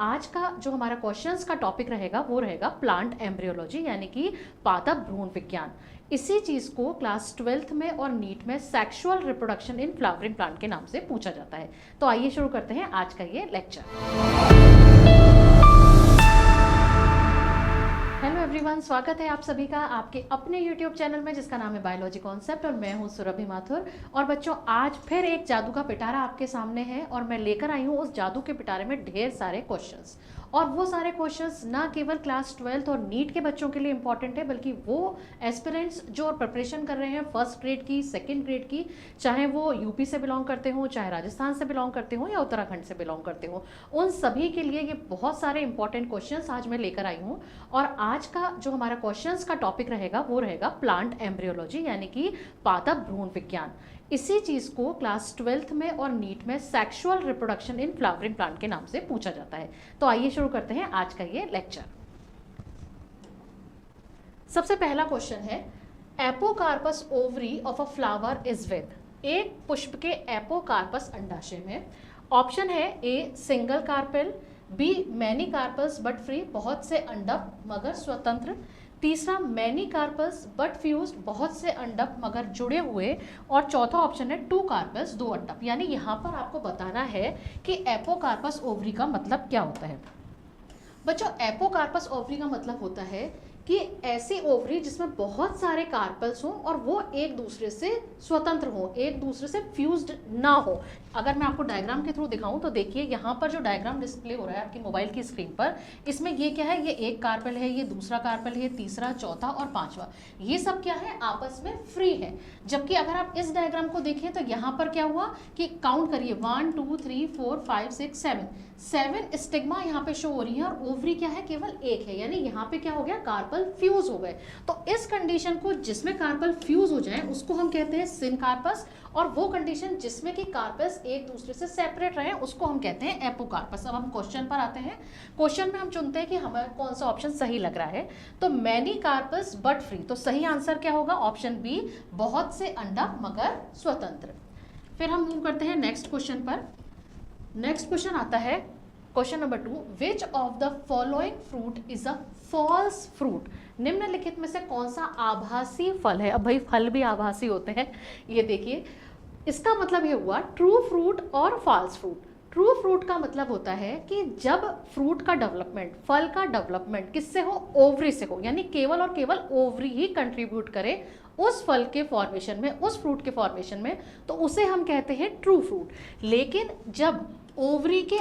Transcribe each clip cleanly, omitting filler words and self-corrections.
आज का जो हमारा क्वेश्चंस का टॉपिक रहेगा वो रहेगा प्लांट एम्ब्रियोलॉजी यानी कि पादप भ्रूण विज्ञान। इसी चीज को क्लास 12th में और नीट में sexual reproduction in flowering plant के नाम से पूछा जाता है। तो आइए शुरू करते हैं आज का ये लेक्चर। हेलो एवरीवन, स्वागत है आप सभी का आपके अपने YouTube चैनल में जिसका नाम है बायोलॉजी कॉन्सेप्ट और मैं हूं सुरभि माथुर। और बच्चों, आज फिर एक जादू का पिटारा आपके सामने है और मैं लेकर आई हूं उस जादू के पिटारे में ढेर सारे क्वेश्चंस। और वो सारे क्वेश्चंस ना केवल क्लास 12th और नीट के बच्चों के लिए इंपॉर्टेंट है, बल्कि वो एस्पिरेंट्स जो प्रिपरेशन कर रहे हैं फर्स्ट ग्रेड की, सेकेंड ग्रेड की, चाहे वो यूपी से बिलोंग करते हो, चाहे राजस्थान से बिलोंग करते हो या उत्तराखंड से बिलोंग करते हो, उन सभी के लिए ये बहुत सारे इंपॉर्टेंट क्वेश्चंस आज मैं लेकर आई हूँ। और आज का जो हमारा क्वेश्चंस का टॉपिक रहेगा वो रहेगा प्लांट एम्ब्रियोलॉजी यानी कि पादप भ्रूण विज्ञान। इसी चीज को क्लास 12th में और नीट में sexual reproduction in flowering plant के नाम से पूछा जाता है। तो आइए शुरू करते हैं आज का ये लेक्चर। सबसे पहला क्वेश्चन है, apocarpous ovary of a flower is with. एक पुष्प के एपोकार्पस अंडाशय में ऑप्शन है A single carpel, B many carpels but free, बहुत से अंडक मगर स्वतंत्र, तीसरा मैनी कार्पस बट फ्यूज्ड, बहुत से अंडक मगर जुड़े हुए, और चौथा ऑप्शन है टू कार्पस, दो अंडक। यानी यहाँ पर आपको बताना है कि एपोकार्पस ओवरी का मतलब क्या होता है। बच्चों, एपोकार्पस ओवरी का मतलब होता है कि ऐसी ओवरी जिसमें बहुत सारे कार्पल्स हों और वो एक दूसरे से स्वतंत्र हो, एक दूसरे से फ्यूज्ड ना हो। अगर मैं आपको डायग्राम के थ्रू दिखाऊं तो देखिए यहाँ पर जो डायग्राम डिस्प्ले हो रहा है आपकी मोबाइल की स्क्रीन पर, इसमें ये क्या है, ये एक कार्पेल है, ये दूसरा कार्पेल है, तीसरा, चौथा और पांचवा, ये सब क्या है, आपस में फ्री है। जबकि अगर आप इस डायग्राम को देखें तो यहाँ पर क्या हुआ कि काउंट करिए 1 2 3 4 5 6 7 स्टिग्मा यहाँ पे शो हो रही है और ओवरी क्या है, केवल एक है। यानी यहाँ पे क्या हो गया, कार्पल फ्यूज हो गए। तो इस कंडीशन को जिसमें कार्पल फ्यूज हो जाए उसको हम कहते हैं सिनकार्पस, और वो कंडीशन जिसमें कि कार्पस एक दूसरे से सेपरेट रहे उसको हम कहते हैं एपोकार्पस। अब हम क्वेश्चन पर आते हैं। क्वेश्चन में हम चुनते हैं कि हमें कौन सा ऑप्शन सही लग रहा है। तो मैनी कार्पस बट फ्री, तो सही आंसर क्या होगा, ऑप्शन बी, बहुत से अंडक मगर स्वतंत्र। फिर हम मूव करते हैं नेक्स्ट क्वेश्चन पर। नेक्स्ट क्वेश्चन आता है question number 2, which of the following fruit is a false fruit. निम्नलिखित में से कौन सा आभासी फल है। अब भाई फल भी आभासी होते हैं, ये देखिए। इसका मतलब ये हुआ ट्रू फ्रूट और फॉल्स फ्रूट। ट्रू फ्रूट का मतलब होता है कि जब फ्रूट का डेवलपमेंट, फल का डेवलपमेंट किससे हो, ओवरी से हो, यानी केवल और केवल ओवरी ही कंट्रीब्यूट करे उस फल के फॉर्मेशन में, उस फ्रूट के फॉर्मेशन में, तो उसे हम कहते हैं ट्रू फ्रूट। लेकिन जब ओवरी के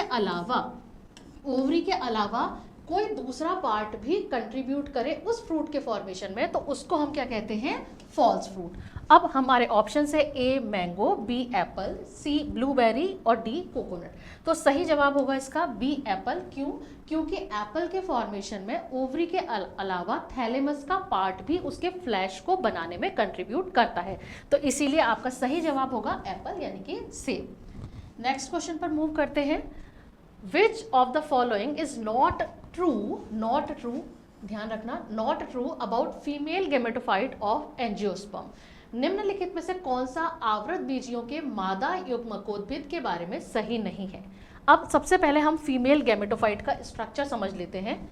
अलावा कोई दूसरा पार्ट भी कंट्रीब्यूट करे उस फ्रूट के फॉर्मेशन में, तो उसको हम क्या कहते हैं, फॉल्स फ्रूट। अब हमारे ऑप्शन है A mango, B apple, C blueberry और डी कोकोनट। तो सही जवाब होगा इसका बी एप्पल। क्यों? क्योंकि एप्पल के फॉर्मेशन में ओवरी के अलावा थैलेमस का पार्ट भी उसके फ्लैश को बनाने में कंट्रीब्यूट करता है। तो इसीलिए आपका सही जवाब होगा एप्पल यानी कि सेब। नेक्स्ट क्वेश्चन पर मूव करते हैं। विच of the following is not true, ध्यान रखना, not true about female gametophyte of angiosperm. निम्नलिखित में से कौन सा आवृत बीजियों के मादा युग्मकोद्भिद के बारे में सही नहीं है। अब सबसे पहले हम फीमेल गैमेटोफाइट का स्ट्रक्चर समझ लेते हैं।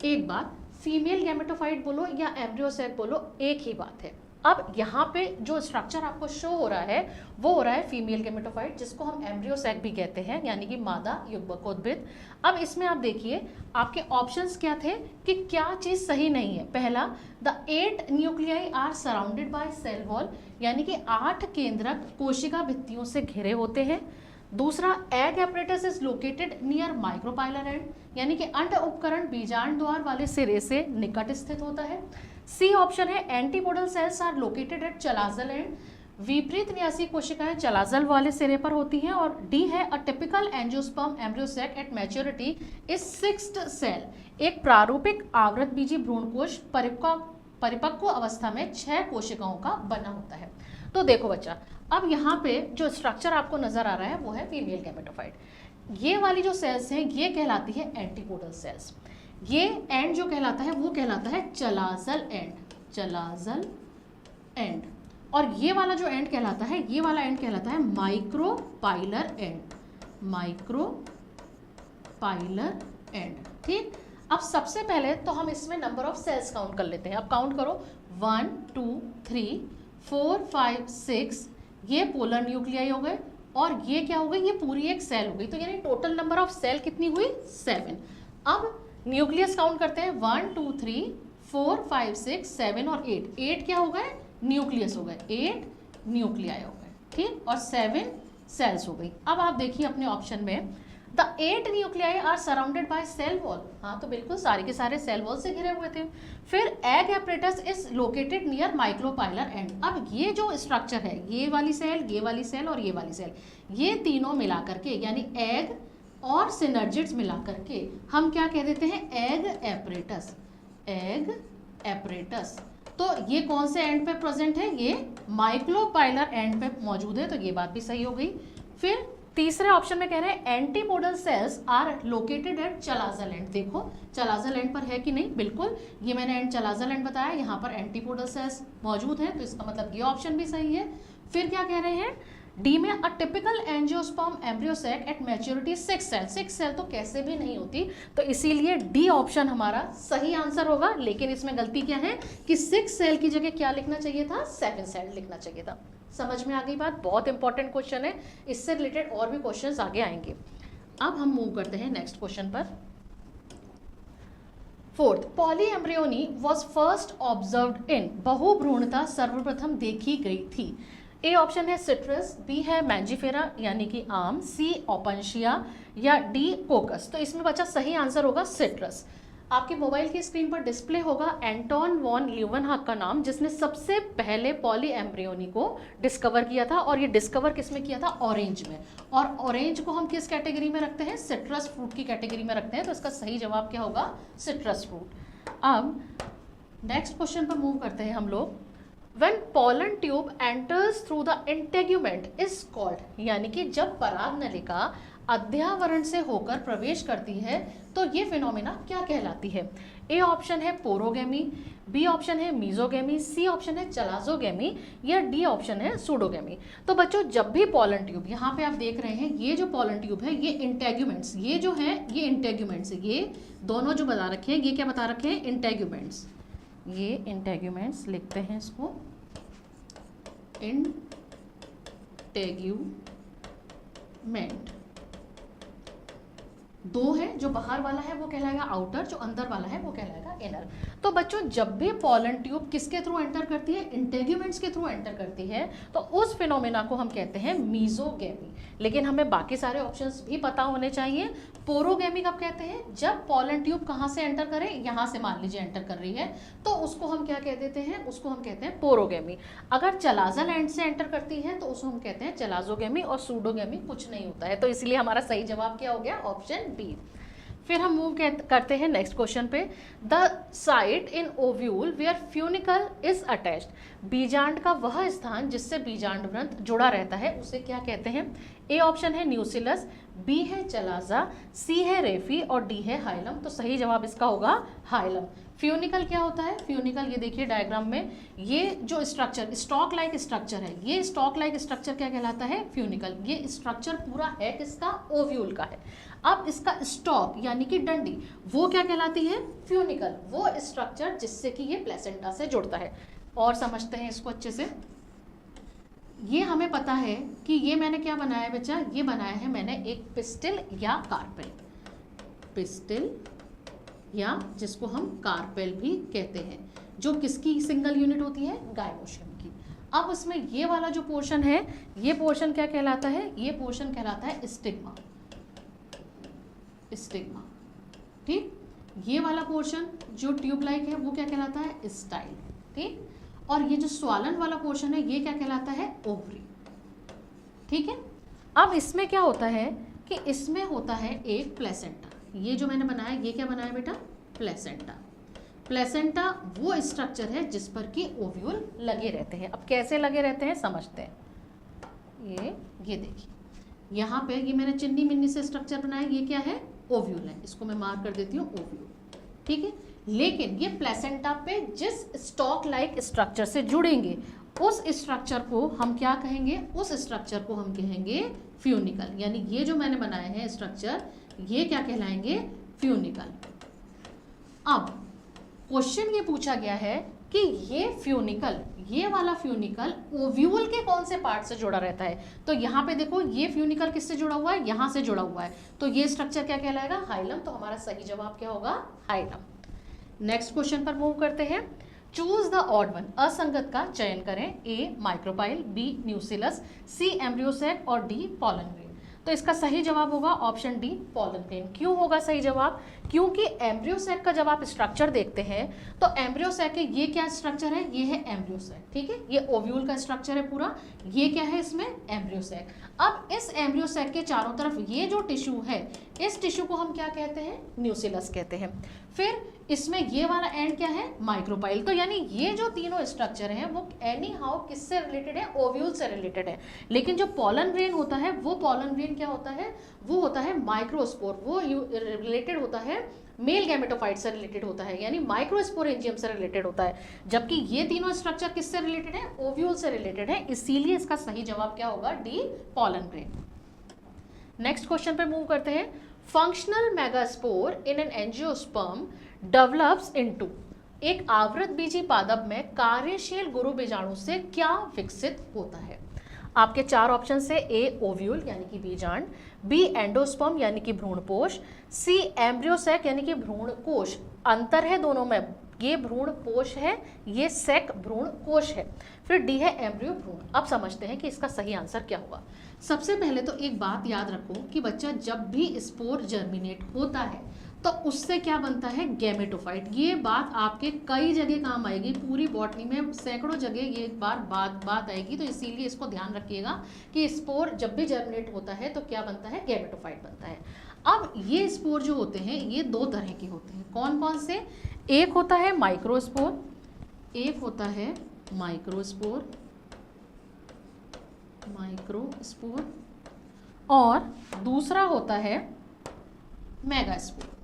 एक बात, फीमेल गैमेटोफाइट बोलो या एम्ब्रियोसैक बोलो, एक ही बात है। अब यहाँ पे जो स्ट्रक्चर आपको शो हो रहा है वो हो रहा है फीमेल गैमेटोफाइट, जिसको हम एम्ब्रियोसैक भी कहते हैं, यानी कि मादा युग्मकोद्भिद। अब इसमें आप देखिए आपके ऑप्शंस क्या थे कि क्या चीज सही नहीं है। पहला, the 8 nuclei are surrounded by cell wall, यानी कि 8 केंद्रक कोशिका भित्तियों से घिरे होते हैं। दूसरा, egg apparatus is located near micropylar and, यानी कि अंड उपकरण बीजांड द्वार वाले सिरे से निकट स्थित होता है। सी ऑप्शन है, antipodal cells are located at chalazal end, विपरीत न्यासी कोशिकाएं चलाजल वाले सिरे पर होती हैं। और डी है, a typical angiosperm embryo sac at maturity is 6th cell, एक प्रारूपिक आवृत बीजी भ्रूणकोश परिपक्व अवस्था में 6 कोशिकाओं का बना होता है। तो देखो बच्चा, अब यहाँ पे जो स्ट्रक्चर आपको नजर आ रहा है वो है फीमेल गैमेटोफाइट। ये वाली जो सेल्स हैं ये कहलाती है एंटीपोडल सेल्स। ये एंड जो कहलाता है वो कहलाता है चलाजल एंड, और ये वाला जो एंड कहलाता है, ये वाला एंड कहलाता है माइक्रोपाइलर एंड, एंड। ठीक, अब सबसे पहले तो हम इसमें नंबर ऑफ सेल्स काउंट कर लेते हैं। अब काउंट करो 1 2 3 4 5 6, ये पोलर न्यूक्लियाई हो गए और ये क्या हो गई, ये पूरी एक सेल हो गई। तो यानी टोटल नंबर ऑफ सेल कितनी हुई 7। अब न्यूक्लियस काउंट करते हैं 1 2 3 4 5 6 7 और 8। 8 क्या हो गए, न्यूक्लियस हो गए, 8 न्यूक्लियाई हो गए। ठीक, और 7 सेल्स हो गई। अब आप देखिए अपने ऑप्शन में the 8 nuclei are surrounded by cell wall. हाँ, तो बिल्कुल सारे के सारे सेल वॉल से घिरे हुए थे। फिर egg apparatus is located near micropylar and. अब ये जो स्ट्रक्चर है, ये वाली सेल और ये वाली सेल, ये तीनों मिला करके यानी एग और सिनर्जिड्स मिला करके हम क्या कह देते हैं, एग एपरेटस। एग एपरेटस तो ये कौन से एंड पे प्रेजेंट है, ये माइक्रोपाइलर एंड पे मौजूद है, तो ये बात भी सही हो गई। फिर तीसरे ऑप्शन में कह रहे हैं antipodal cells are located at chalazal end. देखो चलाजल एंड पर है कि नहीं, बिल्कुल ये मैंने एंड चलाजल एंड बताया, यहाँ पर एंटीपोडल सेल्स मौजूद हैं, तो इसका मतलब ये ऑप्शन भी सही है। फिर क्या कह रहे हैं, डी में a typical angiosperm embryo sac at maturity 6 cell. 6 cell तो कैसे भी नहीं होती, तो इसीलिए डी ऑप्शन हमारा सही आंसर होगा। लेकिन इसमें गलती क्या है कि 6 सेल की जगह क्या लिखना चाहिए था, 7 सेल लिखना चाहिए था। समझ में आ गई बात, बहुत इंपॉर्टेंट क्वेश्चन है, इससे रिलेटेड और भी क्वेश्चंस आगे आएंगे। अब हम मूव करते हैं नेक्स्ट क्वेश्चन पर। Fourth, polyembryony was first observed in. बहुभ्रूणता सर्वप्रथम देखी गई थी। ए ऑप्शन है सिट्रस, बी है मैंजीफेरा यानी कि आम, सी ओपनशिया या डी कोकस। तो इसमें बच्चा सही आंसर होगा सिट्रस। आपके मोबाइल की स्क्रीन पर डिस्प्ले होगा एंटोन वॉन ल्यूवेनहॉक का नाम, जिसने सबसे पहले पॉलीएम्ब्रियोनी को डिस्कवर किया था। और ये डिस्कवर किस में किया था, ऑरेंज में। और ऑरेंज को हम किस कैटेगरी में रखते हैं, सिट्रस फ्रूट की कैटेगरी में रखते हैं, तो इसका सही जवाब क्या होगा, सिट्रस फ्रूट। अब नेक्स्ट क्वेश्चन पर मूव करते हैं हम लोग। When pollen tube enters through the integument is called, यानी कि जब पराग नलिका अध्यावरण से होकर प्रवेश करती है तो ये फिनोमिना क्या कहलाती है। ए ऑप्शन है पोरोगेमी, बी ऑप्शन है मीजोगेमी, सी ऑप्शन है चलाजोगेमी या डी ऑप्शन है सूडोगेमी। तो बच्चों जब भी पॉलन ट्यूब, यहाँ पे आप देख रहे हैं ये जो पॉलन ट्यूब है ये इंटेग्यूमेंट्स, ये जो है ये इंटेग्यूमेंट्स है, ये दोनों जो बता रखे हैं ये क्या बता रखे हैं, इंटेग्यूमेंट्स। ये इंटेग्यूमेंट्स लिखते हैं इसको, इंटेग्यूमेंट। दो है, जो बाहर वाला है वो कहलाएगा आउटर, जो अंदर वाला है वो कहलाएगा इनर। तो बच्चों जब भी पॉलन ट्यूब किसके थ्रू एंटर करती है, इंटेग्यूमेंट्स के थ्रू एंटर करती है, तो उस फिनोमेना को हम कहते हैं मीजोगेमी। लेकिन हमें बाकी सारे ऑप्शंस भी पता होने चाहिए। पोरोगेमी कब कहते हैं, जब पॉलन ट्यूब कहाँ से एंटर करे, यहाँ से मान लीजिए एंटर कर रही है, तो उसको हम क्या कह देते हैं, उसको हम कहते हैं पोरोगेमी। अगर चलाजल एंड से एंटर करती है तो उसको हम कहते हैं चलाजोगेमी, और सूडोगेमी कुछ नहीं होता है। तो इसलिए हमारा सही जवाब क्या हो गया, ऑप्शन बी। फिर हम मूव करते हैं नेक्स्ट क्वेश्चन पे। The site in ovule where funicle is attached. बीजांड का वह स्थान जिससे बीजांड व्रंत जुड़ा रहता है उसे क्या कहते हैं। ए ऑप्शन है न्यूसिलस, बी है चलाजा, सी है रेफी और डी है हाइलम। तो सही जवाब इसका होगा हाइलम। फ्यूनिकल क्या होता है, फ्यूनिकल ये देखिए डायग्राम में, ये जो स्ट्रक्चर स्टॉक लाइक स्ट्रक्चर है, ये स्टॉक लाइक स्ट्रक्चर क्या कहलाता है, फ्यूनिकल। ये स्ट्रक्चर पूरा है किसका, ओव्यूल का है। अब इसका स्टॉक यानी कि डंडी वो क्या कहलाती है, फ्यूनिकल, वो स्ट्रक्चर जिससे कि ये प्लेसेंटा से जुड़ता है। और समझते हैं इसको अच्छे से। ये हमें पता है कि ये मैंने क्या बनाया है बच्चा, ये बनाया है मैंने एक पिस्टिल या कार्पेल, पिस्टिल या जिसको हम कार्पेल भी कहते हैं, जो किसकी सिंगल यूनिट होती है, गायनोशियम की। अब उसमें ये वाला जो पोर्शन है, ये पोर्शन क्या कहलाता है, ये पोर्शन कहलाता है स्टिग्मा, स्टिग्मा। ठीक, ये वाला पोर्शन जो ट्यूब लाइक है वो क्या कहलाता है, स्टाइल। ठीक, और ये जो स्वालन वाला पोर्शन है ये क्या कहलाता है, ओवरी। ठीक है, अब इसमें क्या होता है कि इसमें होता है एक प्लेसेंटा। ये जो मैंने बनाया ये क्या बनाया बेटा, प्लेसेंटा। प्लेसेंटा वो स्ट्रक्चर है जिस पर कि ओव्यूल लगे रहते हैं। अब कैसे लगे रहते हैं समझते हैं। ये देखिए यहाँ पे ये मैंने चिन्नी मिन्नी से स्ट्रक्चर बनाया, ये क्या है, ओव्यूल है। इसको मैं मार्क कर देती हूँ ओव्यूल। ठीक है, लेकिन ये प्लेसेंटा पे जिस स्टॉक लाइक स्ट्रक्चर से जुड़ेंगे उस स्ट्रक्चर को हम क्या कहेंगे, उस स्ट्रक्चर को हम कहेंगे फ्यूनिकल। यानी ये जो मैंने बनाए हैं स्ट्रक्चर ये क्या कहलाएंगे, फ्यूनिकल। अब क्वेश्चन ये पूछा गया है कि ये फ्यूनिकल, ये वाला फ्यूनिकल ओव्यूल के कौन से पार्ट से जुड़ा रहता है। तो यहाँ पे देखो ये फ्यूनिकल किससे जुड़ा हुआ है, यहाँ से जुड़ा हुआ है, तो ये स्ट्रक्चर क्या कहलाएगा, हाइलम। तो हमारा सही जवाब क्या होगा, हाइलम। नेक्स्ट क्वेश्चन पर मूव करते हैं। चूज द ऑड वन, असंगत का चयन करें। ए माइक्रोपाइल, बी न्यूसिलस, सी एम्ब्रियोसैक और डी पॉलन ग्रेन। तो इसका सही जवाब होगा ऑप्शन डी पॉलन ग्रेन। क्यों होगा सही जवाब, क्योंकि एम्ब्रियोसैक का जब आप स्ट्रक्चर देखते हैं तो एम्ब्रियोसैक के ये क्या स्ट्रक्चर है, ये है एम्ब्रियोसैक, ठीक है, ये ओव्यूल का स्ट्रक्चर है पूरा, ये क्या है इसमें एम्ब्रियोसैक। अब इस एम्ब्रियोसैक के चारों तरफ ये जो टिश्यू है, इस टिश्यू को हम क्या कहते हैं, न्यूसिलस कहते हैं। फिर इसमें ये वाला एंड क्या है, माइक्रोपाइल। तो यानी ये जो तीनों स्ट्रक्चर हैं वो एनी हाउ किससे रिलेटेड है, ओव्यूल से रिलेटेड है। लेकिन जो पॉलन ग्रेन होता है, वो पॉलन ग्रेन क्या होता है, वो होता है माइक्रोस्पोर, वो रिलेटेड होता है मेल गैमेटोफाइट से रिलेटेड होता है, यानी माइक्रोस्पोरेंजियम से रिलेटेड होता है। जबकि ये तीनों स्ट्रक्चर किससे रिलेटेड है, ओव्यूल से रिलेटेड है, इसीलिए इसका सही जवाब क्या होगा, D pollen grain. Next question पे मूव करते हैं। Functional megaspore in an angiosperm develops into, एक आवृत बीजी पादप में कार्यशील गुरु बीजाणु से क्या विकसित होता है। आपके चार ऑप्शन से, ए ओव्यूल यानी कि बीजांड, बी एंडोस्पर्म यानी कि भ्रूणपोष, सी एम्ब्रियोसैक यानी कि भ्रूणकोश, अंतर है दोनों में, ये भ्रूणपोष है, ये सैक भ्रूणकोश है, फिर डी है एम्ब्रियो भ्रूण। अब समझते हैं कि इसका सही आंसर क्या होगा। सबसे पहले तो एक बात याद रखो कि बच्चा जब भी स्पोर जर्मिनेट होता है तो उससे क्या बनता है, गैमेटोफाइट। ये बात आपके कई जगह काम आएगी, पूरी बॉटनी में सैकड़ों जगह ये बात आएगी, तो इसीलिए इसको ध्यान रखिएगा कि स्पोर जब भी जर्मिनेट होता है तो क्या बनता है, गैमेटोफाइट बनता है। अब ये स्पोर जो होते हैं ये दो तरह के होते हैं, कौन कौन से, एक होता है माइक्रोस्पोर, एक होता है माइक्रोस्पोर और दूसरा होता है मेगास्पोर।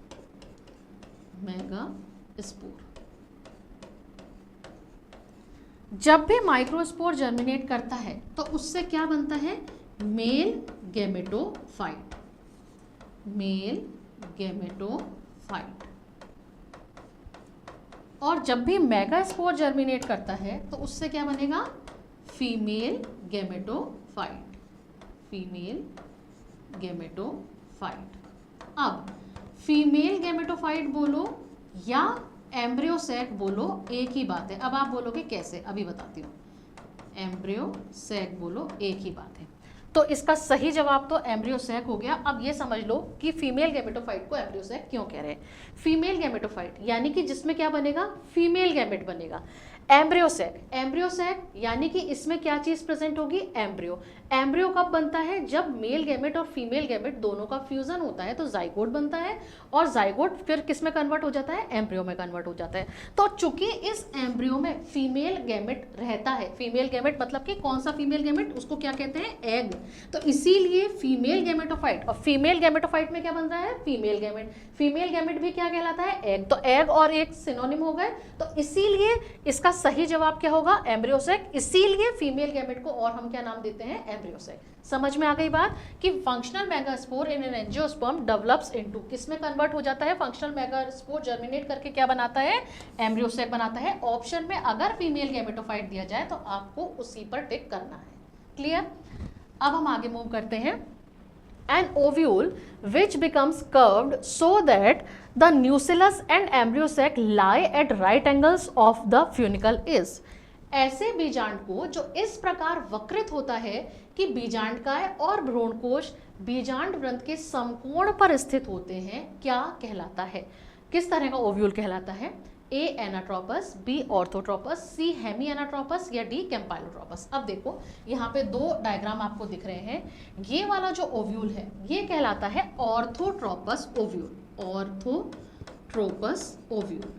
जब भी माइक्रोस्पोर जर्मिनेट करता है तो उससे क्या बनता है, मेल गैमेटोफाइट, और जब भी मेगास्पोर जर्मिनेट करता है तो उससे क्या बनेगा, फीमेल गैमेटोफाइट। अब फीमेल गैमेटोफाइट बोलो या एम्ब्रियोसैक बोलो, एक ही बात है। अब आप बोलोगे कैसे, अभी बताती हूँ। एम्ब्रियोसैक बोलो, एक ही बात है। तो इसका सही जवाब तो एम्ब्रियोसैक हो गया। अब ये समझ लो कि फीमेल गैमेटोफाइट को एम्ब्रियोसैक क्यों कह रहे हैं। फीमेल गैमेटोफाइट यानी कि जिसमें क्या बनेगा, फीमेल गैमेट बनेगा। एम्ब्रियोसैक यानी कि इसमें क्या चीज प्रेजेंट होगी, एम्ब्रियो। एम्ब्रियो कब बनता है, जब मेल गैमेट और फीमेल गैमेट दोनों का फ्यूजन होता है तो जाइगोट बनता है, और जाइगोट फिर किस में कन्वर्ट हो जाता है, एम्ब्रियो में कन्वर्ट हो जाता है। तो चूंकि इस एम्ब्रियो में फीमेल गैमेट रहता है, फीमेल गैमेट मतलब कि कौन सा फीमेल गैमेट, उसको क्या कहते हैं, एग। तो इसीलिए फीमेल गैमेटोफाइट, और फीमेल गैमेटोफाइट में क्या बन रहा है, फीमेल गैमेट। फीमेल गैमेट भी क्या कहलाता है, एग। तो एग और एक सिनोनिम हो गए, तो इसीलिए इसका सही जवाब क्या होगा, एम्ब्रियोसैक। इसीलिए फीमेल गैमेट को और हम क्या नाम देते हैं, एम्ब्रियोसैक। समझ में आ गई बात कि functional megaspore in an angiosperm develops into, किसमें कन्वर्ट हो जाता है, फंक्शनल मेगास्पोर जर्मिनेट करके क्या बनाता है, एम्ब्रियोसैक बनाता है। ऑप्शन में अगर फीमेल गैमेटोफाइट दिया जाए तो आपको उसी पर टिक करना है। क्लियर। अब हम आगे मूव करते हैं। An ovule which becomes curved so that the nucellus and embryosac lie at right angles of the funicle is, ऐसे बीजांड को जो इस प्रकार वक्रित होता है कि बीजांडकाय और भ्रूणकोश बीजांड वृंत के समकोण पर स्थित होते हैं, क्या कहलाता है, किस तरह का ओव्यूल कहलाता है। ए एनाट्रोपस, बी ऑर्थोट्रोपस, सी हेमी एनाट्रोपस या डी कैम्पाइलोट्रोपस। अब देखो यहाँ पे दो डायग्राम आपको दिख रहे हैं। ये वाला जो ओव्यूल है ये कहलाता है ऑर्थोट्रोपस ओव्यूल, ऑर्थोट्रोपस ओव्यूल।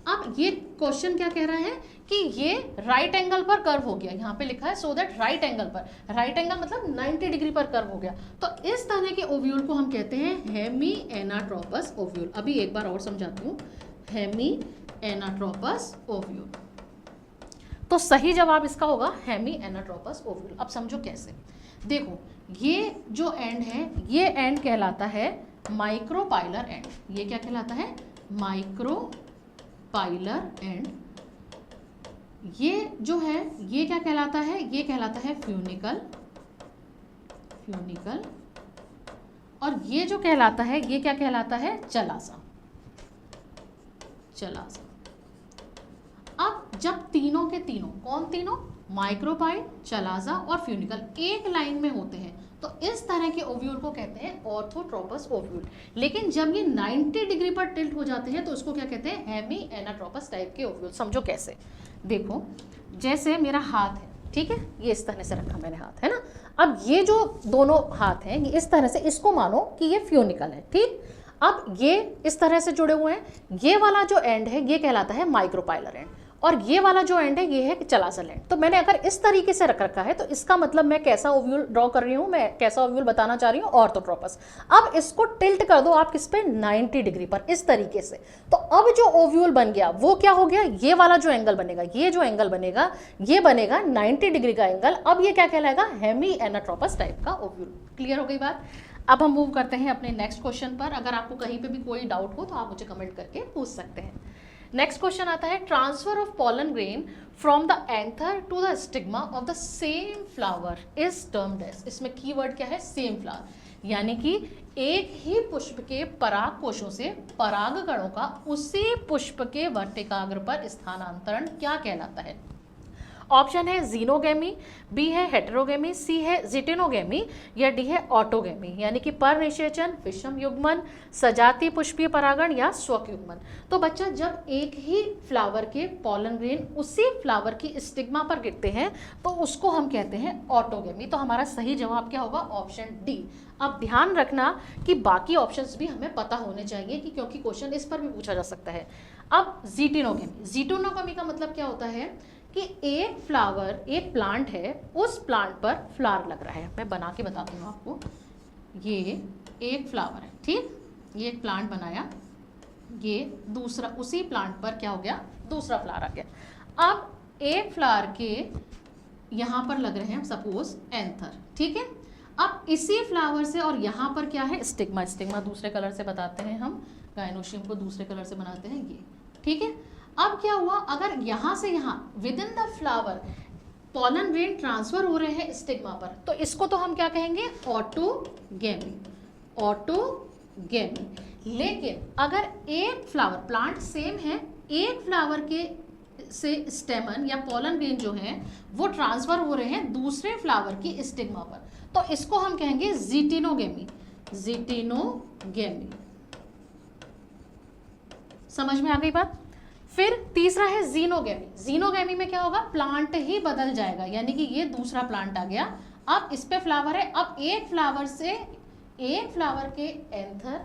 अब ये क्वेश्चन क्या कह रहा है कि ये राइट एंगल पर कर्व हो गया, यहाँ पे लिखा है सो दैट राइट एंगल पर, राइट एंगल मतलब 90 डिग्री पर कर्व हो गया। तो इस तरह के ओव्यूल को हम कहते हैं हेमी एनाट्रोपस ओव्यूल। अभी एक बार और समझाती हूँ, हेमी एनाट्रोपस ओव्यूल। तो सही जवाब इसका होगा हेमी एनाट्रोपस ओव्यूल। अब समझो कैसे, देखो ये जो एंड है ये एंड कहलाता है माइक्रोपाइलर एंड, ये क्या कहलाता है? Micropylar and. ये जो है ये क्या कहलाता है? ये कहलाता है फ्यूनिकल, फ्यूनिकल। और ये जो कहलाता है ये क्या कहलाता है? चलासा, चलासा। अब जब तीनों के तीनों, कौन तीनों? माइक्रोपाइल, चलासा और फ्यूनिकल एक लाइन में होते हैं तो इस तरह के ओव्यूल को कहते हैं ऑर्थोट्रोपस ओव्यूल। लेकिन जब ये 90 डिग्री पर टिल्ट हो जाते हैं तो उसको क्या कहते हैं? हेमी एनाट्रोपस टाइप के ओव्यूल। समझो कैसे, देखो जैसे मेरा हाथ है, ठीक है, ये इस तरह से रखा मैंने हाथ, है ना। अब ये जो दोनों हाथ हैं ये इस तरह से, इसको मानो कि ये फ्यूनिकल है, ठीक। अब ये इस तरह से जुड़े हुए हैं, ये वाला जो एंड है ये कहलाता है माइक्रोपाइलर एंड, और ये वाला जो एंड है ये है चलासल एंड। तो मैंने अगर इस तरीके से रख रखा है तो इसका मतलब मैं कैसा ओव्यूल ड्रॉ कर रही हूँ, मैं कैसा ओव्यूल बताना चाह रही हूँ? ऑर्थोट्रोपस। अब इसको टिल्ट कर दो आप किस पे? 90 डिग्री पर, इस तरीके से। तो अब जो ओव्यूल बन गया वो क्या हो गया? ये वाला जो एंगल बनेगा, ये जो एंगल बनेगा ये बनेगा 90 डिग्री का एंगल। अब ये क्या कहलाएगा? हेमी एनाट्रोपस टाइप का ओव्यूल। क्लियर हो गई बात? अब हम मूव करते हैं अपने नेक्स्ट क्वेश्चन पर। अगर आपको कहीं पे भी कोई डाउट हो तो आप मुझे कमेंट करके पूछ सकते हैं। नेक्स्ट क्वेश्चन आता है, transfer of pollen grain from the anther to the stigma of the same flower is termed as. इसमें कीवर्ड क्या है? सेम फ्लावर, यानी कि एक ही पुष्प के पराग कोशों से परागकणों का उसी पुष्प के वर्तिकाग्र पर स्थानांतरण क्या कहलाता है? ऑप्शन है जीनोगेमी, बी है हेटेरोगेमी, सी है जिटेनोगेमी, या डी है ऑटोगेमी, यानी कि परनिषेचन, विषम युग्मन, सजातीय पुष्पीय परागण या स्वक युग्मन। तो बच्चा जब एक ही फ्लावर के पॉलन ग्रेन उसी फ्लावर की स्टिग्मा पर गिरते हैं तो उसको हम कहते हैं ऑटोगेमी। तो हमारा सही जवाब क्या होगा? Option D. अब ध्यान रखना कि बाकी ऑप्शंस भी हमें पता होने चाहिए कि क्योंकि क्वेश्चन इस पर भी पूछा जा सकता है। अब जिटेनोगेमी, जिटेनोगेमी का मतलब क्या होता है कि एक फ्लावर, एक प्लांट है, उस प्लांट पर फ्लावर लग रहा है। मैं बना के बताती हूँ आपको। ये एक फ्लावर है, ठीक, ये एक प्लांट बनाया, ये दूसरा, उसी प्लांट पर क्या हो गया? दूसरा फ्लावर आ गया। अब एक फ्लावर के यहाँ पर लग रहे हैं सपोज एंथर, ठीक है। अब इसी फ्लावर से, और यहाँ पर क्या है? स्टिग्मा। स्टिग्मा दूसरे कलर से बताते हैं हम, गायनोशियम को दूसरे कलर से बनाते हैं, ये, ठीक है। अब क्या हुआ? अगर यहाँ से यहाँ with in the flower pollen grain transfer हो रहे हैं स्टिग्मा पर, तो इसको तो हम क्या कहेंगे? Autogamy, autogamy. लेकिन अगर एक फ्लावर, प्लांट सेम है, एक फ्लावर के से स्टेमन या पॉलन ग्रेन जो है वो ट्रांसफर हो रहे हैं दूसरे फ्लावर की स्टिग्मा पर, तो इसको हम कहेंगे जिटेनोगेमी, जिटेनोगेमी। समझ में आ गई बात? फिर तीसरा है जीनोगेमी। जीनोगेमी में क्या होगा? प्लांट ही बदल जाएगा, यानी कि ये दूसरा प्लांट आ गया, अब इस पे फ्लावर है, अब एक फ्लावर से, एक फ्लावर के एंथर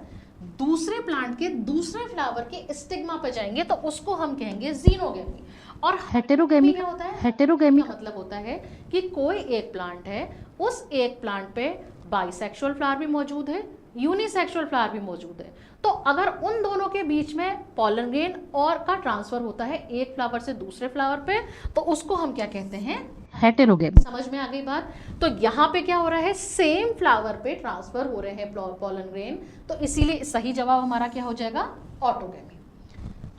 दूसरे प्लांट के दूसरे फ्लावर के स्टिग्मा पे जाएंगे तो उसको हम कहेंगे जीनोगेमी। और हेटेरोगेमी क्या होता है? हेटेरोगेमी का मतलब होता है कि कोई एक प्लांट है, उस एक प्लांट पे बाइसेक्सुअल फ्लावर भी मौजूद है, यूनिसेक्सुअल फ्लावर भी मौजूद है। तो अगर उन दोनों के बीच में पॉलन ग्रेन और का ट्रांसफर होता है एक फ्लावर से दूसरे फ्लावर पे, तो उसको हम क्या कहते हैं? हेटेरोगेमी। समझ में आ गई बात? तो यहाँ पे क्या हो रहा है? सेम फ्लावर पे ट्रांसफर हो रहे हैं पॉलन ग्रेन, तो इसीलिए सही जवाब हमारा क्या हो जाएगा? ऑटोगेमी।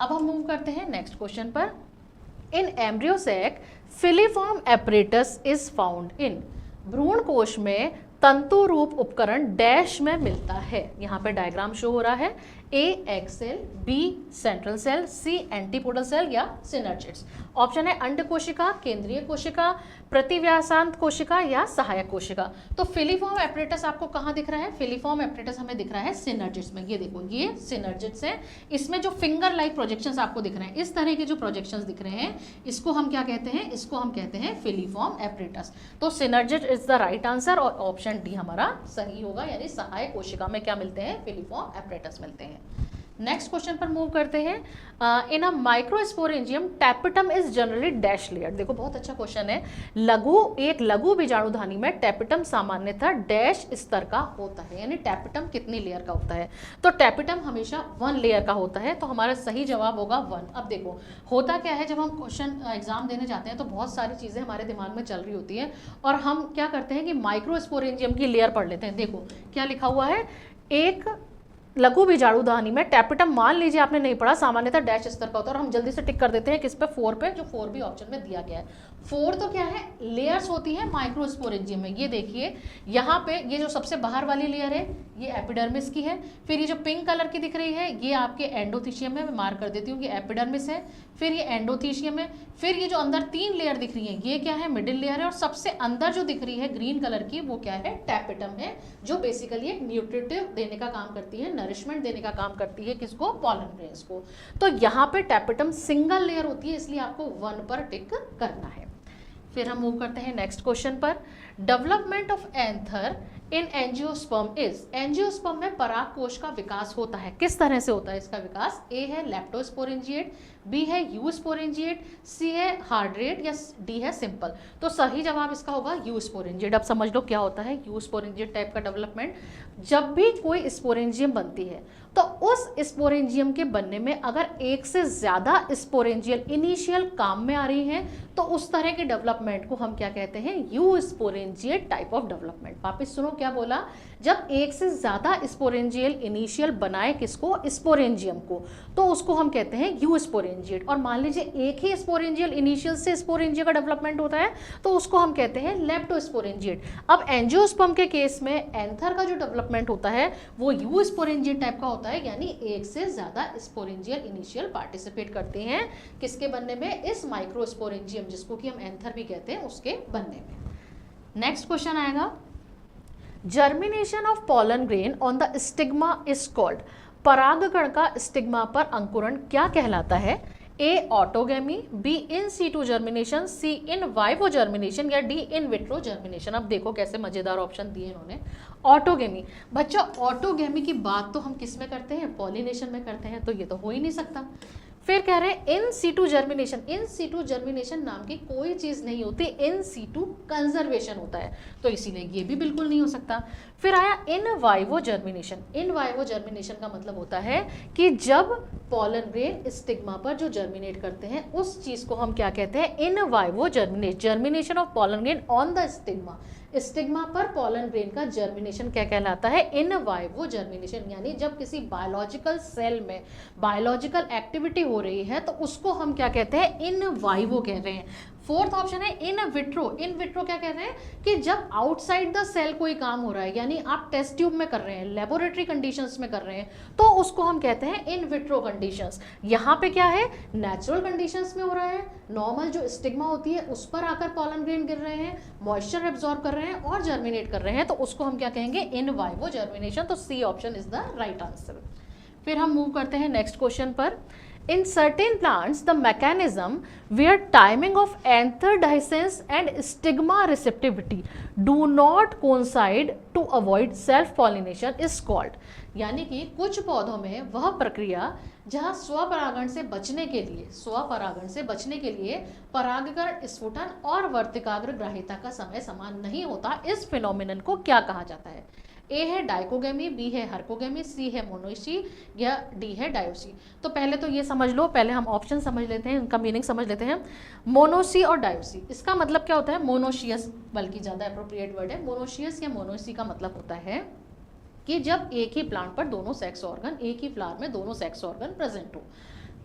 अब हम मूव करते हैं नेक्स्ट क्वेश्चन पर। In embryo sac filiform apparatus is found in. भ्रूण कोश में तंतु रूप उपकरण डैश में मिलता है। यहाँ पे डायग्राम शो हो रहा है। A egg cell, B central cell, C antipodal cell या सिनर्जिड्स। ऑप्शन है अंड कोशिका, केंद्रीय कोशिका, प्रतिव्यासांत कोशिका या सहायक कोशिका। तो फिलीफॉर्म एपरेटस आपको कहाँ दिख रहा है? फिलीफॉर्म एपरेटस हमें दिख रहा है सिनर्जिड्स में। ये देखो, ये सिनर्जिड्स है। इसमें जो फिंगर लाइक प्रोजेक्शंस आपको दिख रहे हैं, इस तरह के जो प्रोजेक्शंस दिख रहे हैं, इसको हम क्या कहते हैं? इसको हम कहते हैं फिलीफॉर्म एपरेटस। तो synergid is the right answer और ऑप्शन डी हमारा सही होगा, यानी सहायक कोशिका में क्या मिलते हैं? फिलीफॉर्म एपरेटस मिलते हैं। नेक्स्ट क्वेश्चन पर मूव करते हैं। In a microsporangium tapetum is generally dash layer. देखो बहुत अच्छा क्वेश्चन है। एक लघु बीजाणुधानी में टैपेटम सामान्यतः डैश स्तर का होता है, यानी टैपेटम कितनी लेयर का होता है? तो टैपेटम हमेशा 1 लेयर का होता है, तो हमारा सही जवाब होगा 1। अब देखो होता क्या है, जब हम क्वेश्चन एग्जाम देने जाते हैं तो बहुत सारी चीज़ें हमारे दिमाग में चल रही होती है और हम क्या करते हैं कि माइक्रोस्पोरेंजियम की लेयर पढ़ लेते हैं। देखो क्या लिखा हुआ है, एक लघु बीजाणुधानी में टैपेटम, मान लीजिए आपने नहीं पढ़ा, सामान्यतः डैश स्तर का होता है और हम जल्दी से टिक कर देते हैं किस पे, 4 पे, जो 4 भी ऑप्शन में दिया गया है। 4 तो क्या है, लेयर्स होती है माइक्रोस्पोरेंजियम में। ये देखिए यहाँ पे ये जो सबसे बाहर वाली लेयर है ये एपिडर्मिस की है, फिर ये जो पिंक कलर की दिख रही है ये आपके एंडोथीशियम है, मैं मार्क कर देती हूँ कि एपिडर्मिस है, फिर ये एंडोथीशियम है, फिर ये जो अंदर 3 लेयर दिख रही है ये क्या है, मिडिल लेयर है, और सबसे अंदर जो दिख रही है ग्रीन कलर की वो क्या है, टैपेटम है, जो बेसिकली एक न्यूट्रिटिव देने का काम करती है, नरिशमेंट देने का काम करती है, किसको, पॉलन ग्रेन्स को। तो यहाँ पे टैपेटम सिंगल लेयर होती है, इसलिए आपको 1 पर टिक करना है। फिर हम मूव करते हैं नेक्स्ट क्वेश्चन पर। Development of anther in angiosperm is, angiosperm में पराग कोश का विकास होता है, किस तरह से होता है इसका विकास, ए है लेप्टोस्पोरेंजिएट, बी है यूस्पोरेंजिएट, सी है हार्ड्रेट, या डी है सिंपल। तो सही जवाब इसका होगा यूस्पोरेंजिएट। अब समझ लो क्या होता है यूस्पोरेंजिएट टाइप का डेवलपमेंट। जब भी कोई स्पोरेंजियम बनती है तो उस स्पोरेंजियम के बनने में अगर एक से ज्यादा स्पोरेंजियल इनिशियल काम में आ रही हैं तो उस तरह के डेवलपमेंट को हम क्या कहते हैं, यूस्पोरेंजिएट टाइप ऑफ डेवलपमेंट। वापस सुनो क्या बोला, जब एक से ज्यादा स्पोरेंजियल इनिशियल बनाए किसको, स्पोरेंजियम को, तो उसको हम कहते हैं यूस्पोरेंजिएट। और मान लीजिए एक ही स्पोरेंजियल इनिशियल से स्पोरेंजिया का डेवलपमेंट होता है तो उसको हम कहते हैं लेप्टोस्पोरेंजिएट। अब एंजियोस्पर्म के केस में एंथर का जो डेवलपमेंट होता है वो यूस्पोरेंजिएट टाइप का होता है, यानी एक से ज्यादा स्पोरेंजियल इनिशियल पार्टिसिपेट करते हैं किसके बनने में, इस माइक्रोस्पोरेंजियम जिसको कि हम एंथर भी कहते हैं उसके बनने में। नेक्स्ट क्वेश्चन आएगा, germination of pollen grain on the stigma is called, परागकण का स्टिग्मा पर अंकुरण क्या कहलाता है, A autogamy, B in situ germination, C in vivo germination, या डी इन विट्रो जर्मिनेशन। अब देखो कैसे मजेदार ऑप्शन दिए इन्होंने। ऑटोगेमी, बच्चों ऑटोगेमी की बात तो हम किस में करते हैं, पॉलिनेशन में करते हैं, तो ये तो हो ही नहीं सकता। फिर कह रहे हैं in situ germination, in situ germination नाम की कोई चीज नहीं होती, इन सीटू कंजर्वेशन होता है, तो इसीलिए ये भी बिल्कुल नहीं हो सकता। फिर आया इन वाइवो जर्मिनेशन, इन वाइवो जर्मिनेशन का मतलब होता है कि जब पॉलन ग्रेन स्टिग्मा पर जो जर्मिनेट करते हैं उस चीज को हम क्या कहते हैं, in vivo germination of pollen grain on the stigma, stigma पर पॉलन ग्रेन का जर्मिनेशन क्या कहलाता है, इन वाइवो जर्मिनेशन। यानी जब किसी बायोलॉजिकल सेल में बायोलॉजिकल एक्टिविटी हो रही है तो उसको हम क्या कहते हैं, इन वाइवो कह रहे हैं। फोर्थ ऑप्शन है इन विट्रो, इन विट्रो क्या कह रहे हैं कि जब आउटसाइड द सेल कोई काम हो रहा है, यानी आप टेस्ट ट्यूब में कर रहे हैं, लेबोरेटरी कंडीशंस में कर रहे हैं, तो उसको हम कहते हैं इन विट्रो कंडीशंस। यहाँ पे क्या है, नेचुरल कंडीशंस में हो रहा है, नॉर्मल जो स्टिग्मा होती है उस पर आकर पॉलन ग्रेन गिर रहे हैं, मॉइस्चर एब्जॉर्ब कर रहे हैं और जर्मिनेट कर रहे हैं, तो उसको हम क्या कहेंगे, इन वाइवो जर्मिनेशन। तो C option is the right answer. फिर हम मूव करते हैं नेक्स्ट क्वेश्चन पर। In certain plants, the mechanism where timing of anther dehiscence and stigma receptivity do not coincide to avoid self-pollination is called। यानी कि कुछ पौधों में वह प्रक्रिया जहाँ स्वपरागण से बचने के लिए, स्वपरागण से बचने के लिए परागकण स्फुटन और वर्तिकाग्र ग्राहिता का समय समान नहीं होता, इस फिनोमिनन को क्या कहा जाता है। ए है डाइकोगेमी, बी है हर्कोगेमी, सी है मोनोसी, या डी है डायोसी। तो पहले तो ये समझ लो, पहले हम ऑप्शन समझ लेते हैं, इनका मीनिंग समझ लेते हैं। मोनोसी और डायोसी, इसका मतलब क्या होता है, मोनोशियस बल्कि ज़्यादा अप्रोप्रिएट वर्ड है। मोनोशियस या मोनोसी का मतलब होता है कि जब एक ही प्लांट पर दोनों सेक्स ऑर्गन, एक ही फ्लावर में दोनों सेक्स ऑर्गन प्रेजेंट हो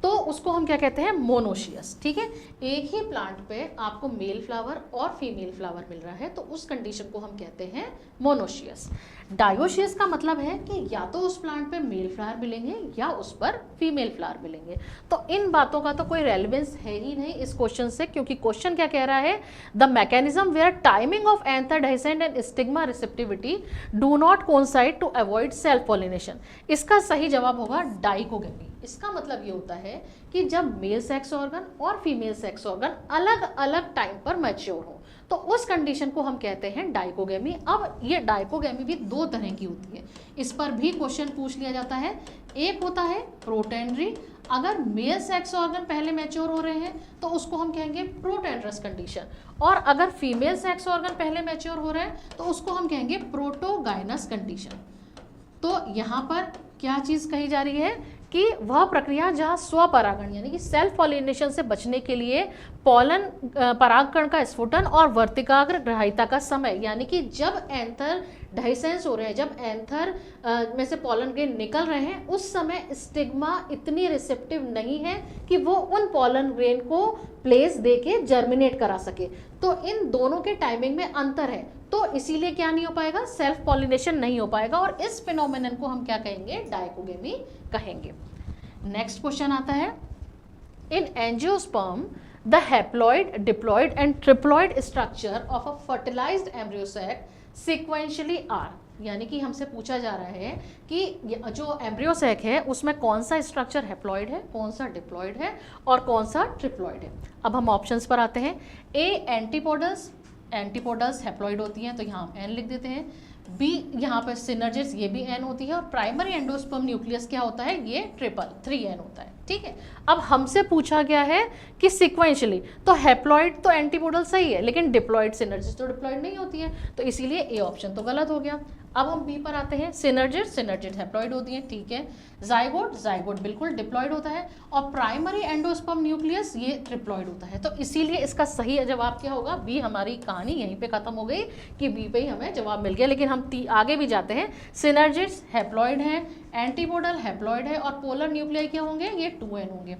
तो उसको हम क्या कहते हैं, मोनोशियस। ठीक है, एक ही प्लांट पे आपको मेल फ्लावर और फीमेल फ्लावर मिल रहा है तो उस कंडीशन को हम कहते हैं मोनोशियस। डायोशियस का मतलब है कि या तो उस प्लांट पे मेल फ्लावर मिलेंगे या उस पर फीमेल फ्लावर मिलेंगे। तो इन बातों का तो कोई रेलेवेंस है ही नहीं इस क्वेश्चन से, क्योंकि क्वेश्चन क्या कह रहा है, the mechanism where timing of anther dehiscent and stigma receptivity do not coincide to avoid self pollination. इसका सही जवाब होगा डाइकोगेमी। इसका मतलब ये होता है कि जब मेल सेक्स ऑर्गन और फीमेल सेक्स ऑर्गन अलग अलग टाइम पर मैच्योर हो तो उस कंडीशन को हम कहते हैं डाइकोगेमी। अब ये डाइकोगेमी भी दो तरह की होती है, इस पर भी क्वेश्चन पूछ लिया जाता है। एक होता है प्रोटेंड्री, अगर मेल सेक्स ऑर्गन पहले मैच्योर हो रहे हैं तो उसको हम कहेंगे प्रोटेंड्रस कंडीशन, और अगर फीमेल सेक्स ऑर्गन पहले मैच्योर हो रहे हैं तो उसको हम कहेंगे प्रोटोगाइनस कंडीशन। तो यहाँ पर क्या चीज़ कही जा रही है कि वह प्रक्रिया जहाँ स्वपरागण यानी कि सेल्फ पॉलिनेशन से बचने के लिए पॉलन परागकण का स्फुटन और वर्तिकाग्र ग्राहिता का समय, यानी कि जब एंथर डाइसेंस हो रहे हैं, जब एंथर में से पॉलन ग्रेन निकल रहे हैं, उस समय स्टिग्मा इतनी रिसेप्टिव नहीं है कि वो उन पॉलन ग्रेन को प्लेस देके जर्मिनेट करा सके। तो इन दोनों के टाइमिंग में अंतर है, तो इसीलिए क्या नहीं हो पाएगा, सेल्फ पॉलिनेशन नहीं हो पाएगा, और इस फिनोमेनन को हम क्या कहेंगे, डायकोगेमी कहेंगे। नेक्स्ट क्वेश्चन आता है, in angiosperm the haploid, diploid and triploid structure of a fertilised embryo sac sequentially are, यानी कि हमसे पूछा जा रहा है कि जो एम्ब्रियो सैक है उसमें कौन सा स्ट्रक्चर हैप्लॉइड है, कौन सा डिप्लॉइड है और कौन सा ट्रिप्लॉइड है। अब हम ऑप्शंस पर आते हैं। ए एंटीपोडल्स, एंटीपोडल्स हैप्लॉइड होती हैं तो यहाँ हम एन लिख देते हैं। बी यहाँ पर सिनर्जिस, ये भी एन होती है, और प्राइमरी एंडोस्पर्म न्यूक्लियस क्या होता है, ये 3N होता है। ठीक है, अब हमसे पूछा गया है कि सिक्वेंशली, तो हैप्लॉइड तो एंटीपोडल सही है, लेकिन डिप्लॉइड सिनर्जिस तो डिप्लॉइड नहीं होती है, तो इसीलिए ए ऑप्शन तो गलत हो गया। अब हम बी पर आते हैं। सिनर्जिस, सिनर्जिस हैप्लॉइड होती है, ठीक है। जाइगोट, जाइगोट बिल्कुल डिप्लॉइड होता है, और प्राइमरी एंडोस्पर्म न्यूक्लियस ये ट्रिप्लॉइड होता है, तो इसीलिए इसका सही जवाब क्या होगा, बी। हमारी कहानी यहीं पे खत्म हो गई कि बी पे ही हमें जवाब मिल गया, लेकिन हम आगे भी जाते हैं। सिनर्जिस हैप्लॉइड है, एंटीपोडल हैप्लॉइड है, और पोलर न्यूक्लियाई क्या होंगे, ये 2N होंगे,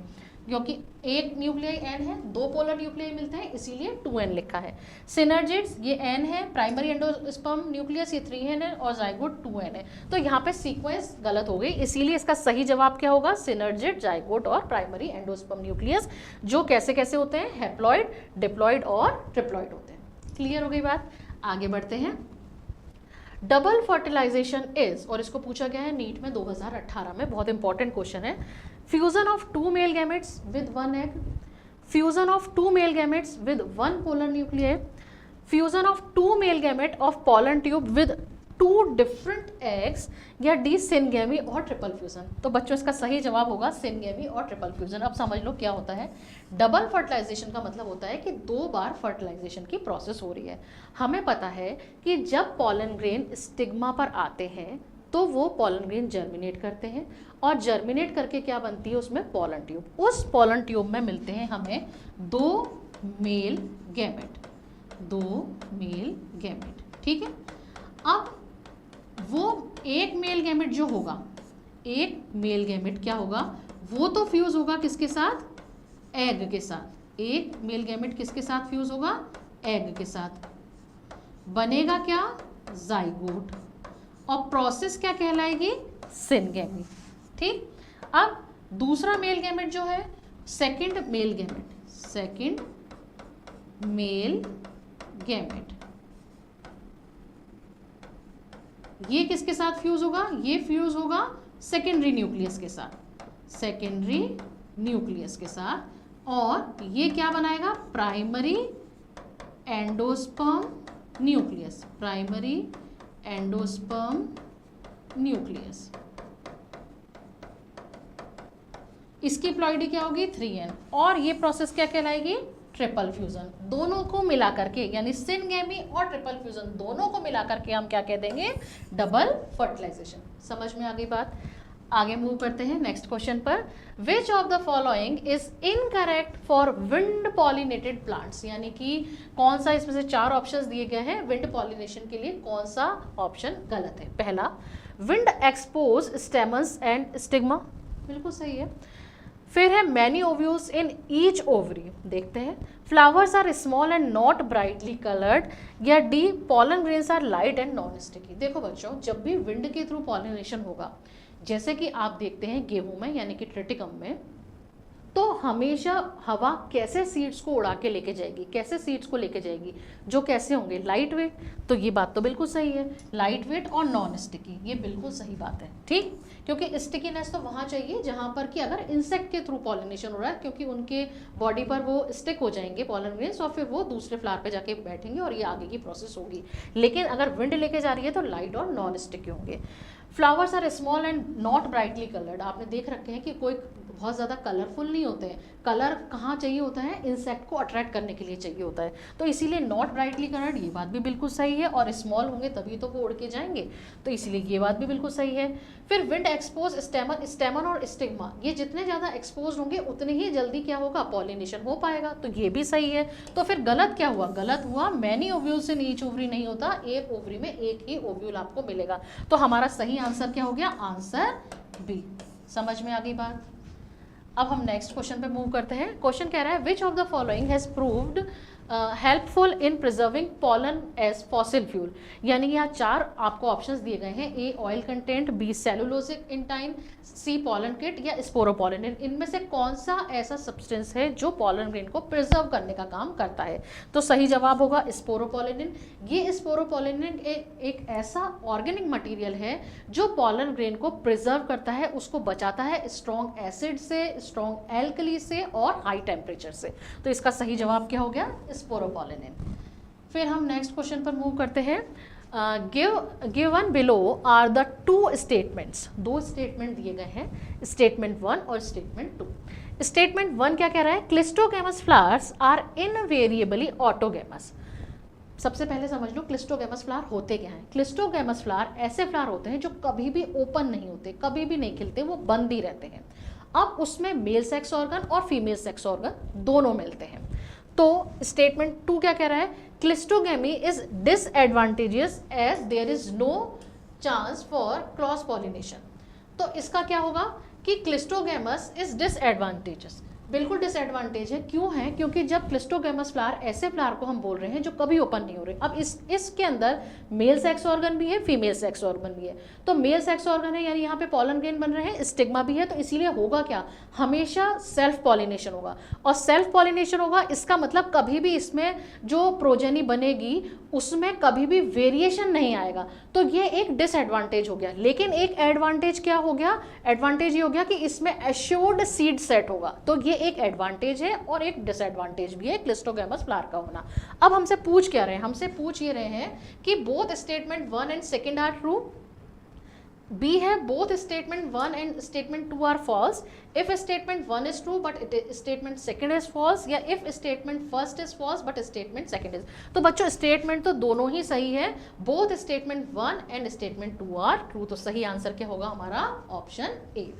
क्योंकि एक न्यूक्लियाई N है, दो पोलर न्यूक्लियाई मिलते हैं, इसीलिए 2N लिखा है। सिनर्जिड्स ये N है, प्राइमरी एंडोस्पर्म न्यूक्लियस ये 3N है, और जाइगोट 2N है, तो यहाँ पे सीक्वेंस गलत हो गई, इसीलिए इसका सही जवाब क्या होगा, सिनर्जिड, जाइगोट और प्राइमरी एंडोस्पर्म न्यूक्लियस, जो कैसे कैसे होते हैं, हैप्लॉइड, डिप्लॉइड और ट्रिप्लॉइड होते हैं। क्लियर हो गई बात, आगे बढ़ते हैं। डबल फर्टिलाइजेशन इज, और इसको पूछा गया है नीट में 2018 में, बहुत इंपॉर्टेंट क्वेश्चन है। Fusion of 2 male gametes with 1 egg, fusion of 2 male gametes with 1 polar nuclei, fusion of 2 male gamete of pollen tube with 2 different eggs, या डी सिनगेमी और ट्रिपल फ्यूजन। तो बच्चों इसका सही जवाब होगा सिनगेमी और ट्रिपल फ्यूजन। अब समझ लो क्या होता है। डबल फर्टिलाइजेशन का मतलब होता है कि 2 बार फर्टिलाइजेशन की प्रोसेस हो रही है। हमें पता है कि जब पॉलन ग्रेन स्टिग्मा पर आते हैं तो वो पॉलन ग्रेन जर्मिनेट करते हैं, और जर्मिनेट करके क्या बनती है उसमें पॉलन ट्यूब। उस पॉलन ट्यूब में मिलते हैं हमें 2 मेल गैमेट, 2 मेल गैमेट, ठीक है। अब वो एक मेल गैमेट जो होगा, एक मेल गैमेट क्या होगा, वो तो फ्यूज होगा किसके साथ, एग के साथ। एक मेल गैमेट किसके साथ फ्यूज होगा, एग के साथ। बनेगा क्या, जाइगोट, और प्रोसेस क्या कहलाएगी, सिनगेमी। ठीक, अब दूसरा मेल गैमेट जो है, second male gamete, second male gamete, ये किसके साथ फ्यूज होगा, ये फ्यूज होगा सेकेंडरी न्यूक्लियस के साथ, सेकेंडरी न्यूक्लियस के साथ, और ये क्या बनाएगा, primary endosperm nucleus, primary endosperm nucleus. इसकी प्लॉइडी क्या होगी, 3N, और ये प्रोसेस क्या कहलाएगी, ट्रिपल फ्यूजन। दोनों को मिला करके, यानी सिनगेमी और ट्रिपल फ्यूजन दोनों को मिला करके हम क्या कह देंगे, डबल फर्टिलाइजेशन। समझ में आ गई बात, आगे मूव करते हैं नेक्स्ट क्वेश्चन पर। विच of the following is incorrect for wind pollinated plants, यानी कि कौन सा, इसमें से 4 ऑप्शंस दिए गए हैं, विंड पॉलिनेशन के लिए कौन सा ऑप्शन गलत है। पहला, wind exposed stamens and stigma, बिल्कुल सही है। फिर है many ovules in each ovary, देखते हैं। Flowers are small and not brightly coloured, या D pollen grains are light and non sticky. देखो बच्चों, जब भी विंड के थ्रू पॉलिनेशन होगा, जैसे कि आप देखते हैं गेहूं में यानी कि ट्रिटिकम में, तो हमेशा हवा कैसे सीड्स को उड़ा के लेके जाएगी, कैसे सीड्स को लेके जाएगी, जो कैसे होंगे, लाइट वेट। तो ये बात तो बिल्कुल सही है, लाइट वेट और नॉन स्टिकी, ये बिल्कुल सही बात है। ठीक, क्योंकि स्टिकीनेस तो वहाँ चाहिए जहाँ पर कि अगर इंसेक्ट के थ्रू पॉलिनेशन हो रहा है, क्योंकि उनके बॉडी पर वो स्टिक हो जाएंगे पॉलन ग्रेन्स, और फिर वो दूसरे फ्लावर पे जाके बैठेंगे और ये आगे की प्रोसेस होगी। लेकिन अगर विंड लेके जा रही है तो लाइट और नॉन स्टिकी होंगे। Flowers are small and not brightly coloured. आपने देख रखे हैं कि कोई बहुत ज़्यादा कलरफुल नहीं होते हैं। कलर कहाँ चाहिए होता है, इंसेक्ट को अट्रैक्ट करने के लिए चाहिए होता है, तो इसीलिए नॉट ब्राइटली कलर्ड, ये बात भी बिल्कुल सही है। और स्मॉल होंगे तभी तो वो उड़ के जाएंगे, तो इसीलिए ये बात भी बिल्कुल सही है। फिर विंड एक्सपोज स्टेमन, स्टेमन और स्टिग्मा, ये जितने ज़्यादा एक्सपोज होंगे उतने ही जल्दी क्या होगा, पॉलिनेशन हो पाएगा, तो ये भी सही है। तो फिर गलत क्या हुआ, गलत हुआ many ovules in each ovary नहीं होता, एक ओवरी में एक ही ओव्यूल आपको मिलेगा। तो हमारा सही आंसर क्या हो गया, आंसर बी। समझ में आ गई बात। अब हम नेक्स्ट क्वेश्चन पे मूव करते हैं। क्वेश्चन कह रहा है which of the following has proved helpful in preserving pollen as fossil fuel. यानी यहाँ 4 आपको ऑप्शंस दिए गए हैं, A oil content, B cellulosic intine, C pollen kit या स्पोरोपोलिन। इनमें से कौन सा ऐसा सब्सटेंस है जो पॉलन ग्रेन को प्रिजर्व करने का काम करता है, तो सही जवाब होगा स्पोरोपोलिन। ये स्पोरोपोलिन एक ऐसा ऑर्गेनिक मटेरियल है जो पॉलन ग्रेन को प्रिजर्व करता है, उसको बचाता है स्ट्रॉन्ग एसिड से, स्ट्रॉन्ग एल्कली से और हाई टेम्परेचर से। तो इसका सही जवाब क्या हो गया, स्पोरोपोलिन। फिर हम नेक्स्ट क्वेश्चन पर मूव करते हैं। Given below are the 2 statements. 2 statement दिए गए हैं, स्टेटमेंट 1 और स्टेटमेंट 2। स्टेटमेंट 1 क्या कह रहा है, क्लिस्टोगैमस फ्लावर्स आर इनवेरिएबली ऑटोगैमस। सबसे पहले समझ लो क्लिस्टोगैमस फ्लावर होते क्या हैं। क्लिस्टोगैमस फ्लावर ऐसे फ्लावर होते हैं जो कभी भी ओपन नहीं होते, कभी भी नहीं खिलते, वो बंद ही रहते हैं। अब उसमें मेल सेक्स ऑर्गन और फीमेल सेक्स ऑर्गन दोनों मिलते हैं। तो स्टेटमेंट 2 क्या कह रहा है, cleistogamy is disadvantageous as there is no chance for cross pollination. तो इसका क्या होगा कि क्लिस्टोगैमस इज डिसएडवांटेजेस, बिल्कुल डिसएडवांटेज है। क्यों है, क्योंकि जब क्लिस्टोगैमस फ्लावर, ऐसे फ्लावर को हम बोल रहे हैं जो कभी ओपन नहीं हो रहे। अब इसके अंदर मेल सेक्स ऑर्गन भी है, फीमेल सेक्स ऑर्गन भी है। तो मेल सेक्स ऑर्गन है यानी यहाँ पे पॉलन ग्रेन बन रहे हैं, स्टिग्मा भी है, तो इसीलिए होगा क्या, हमेशा सेल्फ पॉलिनेशन होगा। और सेल्फ पॉलिनेशन होगा इसका मतलब कभी भी इसमें जो प्रोजेनी बनेगी उसमें कभी भी वेरिएशन नहीं आएगा। तो ये एक डिसएडवांटेज हो गया। लेकिन एक एडवांटेज क्या हो गया, एडवांटेज ये हो गया कि इसमें एश्योर्ड सीड सेट होगा। तो ये एक एडवांटेज है और एक डिसएडवांटेज भी है क्लिस्टोगैमस फ्लावर का होना। अब हमसे पूछ क्या रहे हैं, हमसे पूछ ये रहे हैं कि both statement 1 and 2 are true. B है both statement 1 and statement 2 are false if statement 1 is true but statement 2 is false, या if statement 1 is false but statement 2 is. तो बच्चों स्टेटमेंट तो दोनों ही सही है, both statement 1 and statement 2 are true. तो सही आंसर क्या होगा हमारा, ऑप्शन ए।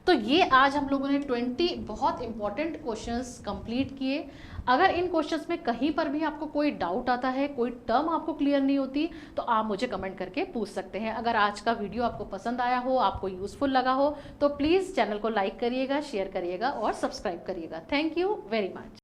तो ये आज हम लोगों ने 20 बहुत इंपॉर्टेंट क्वेश्चंस कंप्लीट किए। अगर इन क्वेश्चंस में कहीं पर भी आपको कोई डाउट आता है, कोई टर्म आपको क्लियर नहीं होती, तो आप मुझे कमेंट करके पूछ सकते हैं। अगर आज का वीडियो आपको पसंद आया हो, आपको यूजफुल लगा हो, तो प्लीज़ चैनल को लाइक करिएगा, शेयर करिएगा और सब्सक्राइब करिएगा। Thank you very much.